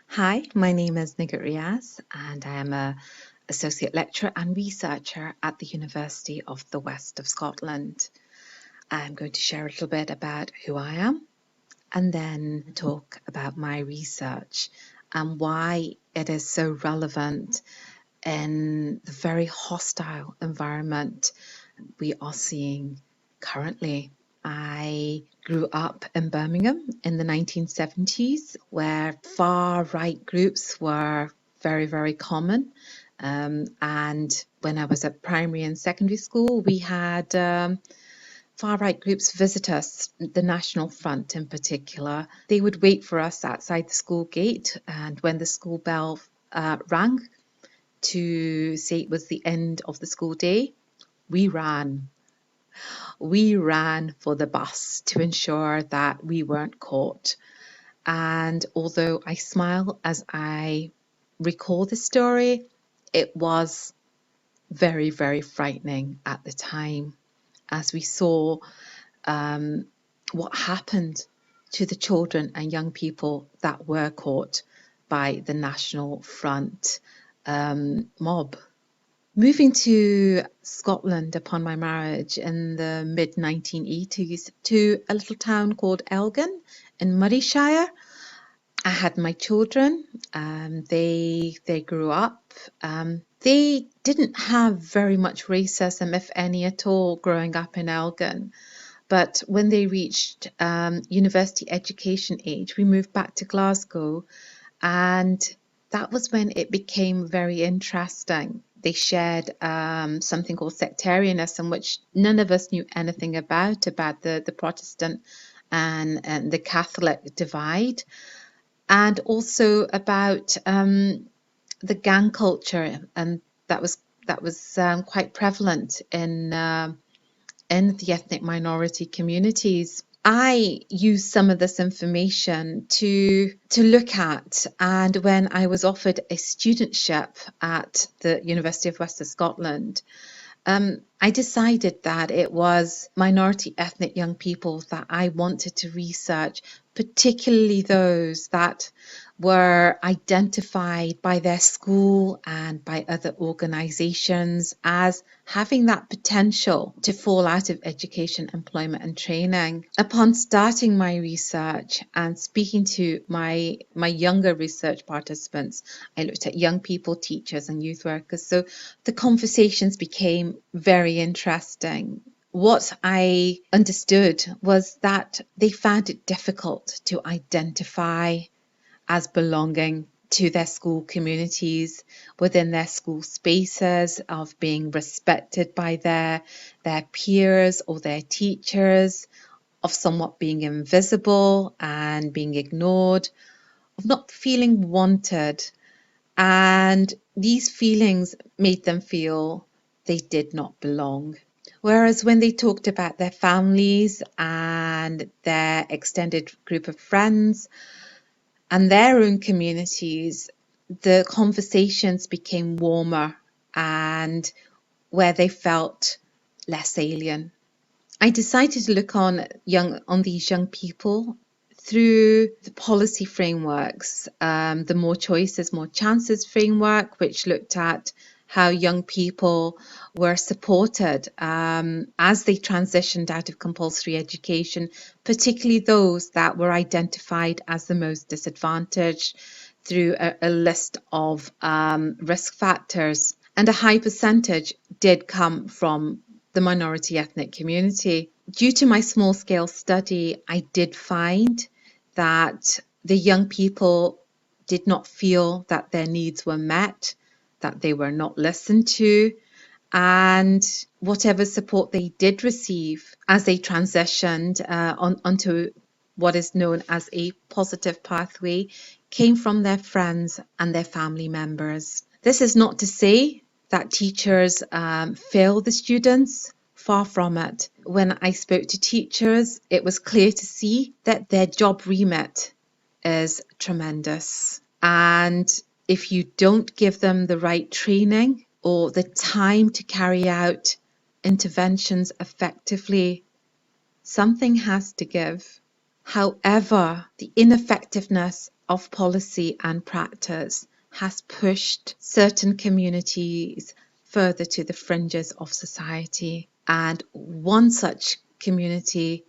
Hi, my name is Night Riaz, and I am a associate lecturer and researcher at the University of the West of Scotland. I'm going to share a little bit about who I am and then talk about my research and why it is so relevant in the very hostile environment we are seeing currently. I grew up in Birmingham in the 1970s, where far right groups were very, very common. And when I was at primary and secondary school, we had far right groups visit us, the National Front in particular. They would wait for us outside the school gate, and when the school bell rang to say it was the end of the school day, we ran. We ran for the bus to ensure that we weren't caught. And although I smile as I recall the story, it was very, very frightening at the time as we saw what happened to the children and young people that were caught by the National Front mob. Moving to Scotland upon my marriage in the mid-1980s to a little town called Elgin in Murrayshire, I had my children. They grew up. They didn't have very much racism, if any at all, growing up in Elgin. But when they reached university education age, we moved back to Glasgow, and that was when it became very interesting. They shared something called sectarianism, which none of us knew anything about the Protestant and the Catholic divide, and also about the gang culture, and that was quite prevalent in the ethnic minority communities. I used some of this information to look at, and when I was offered a studentship at the University of West of Scotland, I decided that it was minority ethnic young people that I wanted to research, particularly those that were identified by their school and by other organisations as having that potential to fall out of education, employment and training. Upon starting my research and speaking to my younger research participants, I looked at young people, teachers and youth workers. So the conversations became very interesting. What I understood was that they found it difficult to identify as belonging to their school communities, within their school spaces, of being respected by their peers or their teachers, of somewhat being invisible and being ignored, of not feeling wanted. And these feelings made them feel they did not belong. Whereas when they talked about their families and their extended group of friends and their own communities, the conversations became warmer and where they felt less alien. I decided to look on these young people through the policy frameworks, the More Choices, More Chances framework, which looked at how young people were supported as they transitioned out of compulsory education, particularly those that were identified as the most disadvantaged through a list of risk factors. And a high percentage did come from the minority ethnic community. Due to my small scale study, I did find that the young people did not feel that their needs were met, that they were not listened to, and whatever support they did receive as they transitioned onto what is known as a positive pathway came from their friends and their family members. This is not to say that teachers fail the students. Far from it. When I spoke to teachers, it was clear to see that their job remit is tremendous. And if you don't give them the right training or the time to carry out interventions effectively, something has to give. However, the ineffectiveness of policy and practice has pushed certain communities further to the fringes of society. And one such community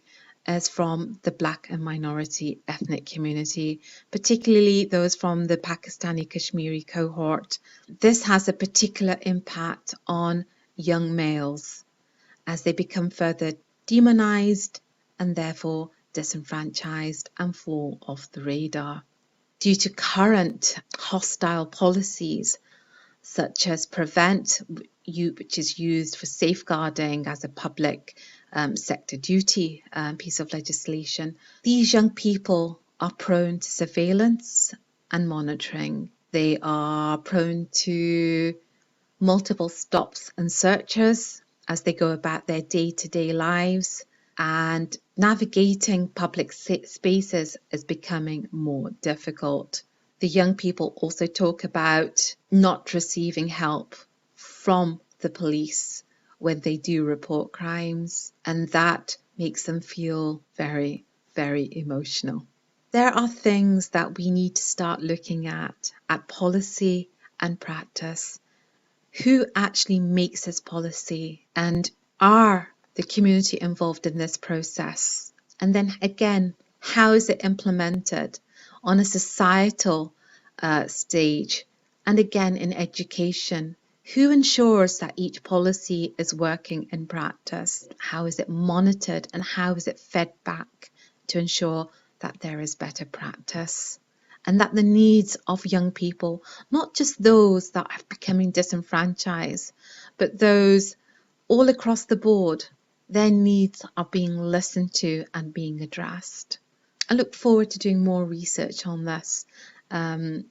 is from the Black and minority ethnic community, particularly those from the Pakistani Kashmiri cohort. This has a particular impact on young males as they become further demonized and therefore disenfranchised and fall off the radar. Due to current hostile policies such as Prevent, which is used for safeguarding as a public sector duty piece of legislation, these young people are prone to surveillance and monitoring. They are prone to multiple stops and searches as they go about their day-to-day lives, and navigating public spaces is becoming more difficult. The young people also talk about not receiving help from the police when they do report crimes, and that makes them feel very, very emotional. There are things that we need to start looking at policy and practice. Who actually makes this policy, and are the community involved in this process? And then again, how is it implemented on a societal stage? And again, in education, who ensures that each policy is working in practice? How is it monitored, and how is it fed back to ensure that there is better practice? And that the needs of young people, not just those that are becoming disenfranchised, but those all across the board, their needs are being listened to and being addressed. I look forward to doing more research on this in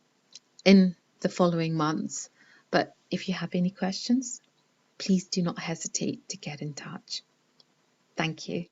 the following months. But if you have any questions, please do not hesitate to get in touch. Thank you.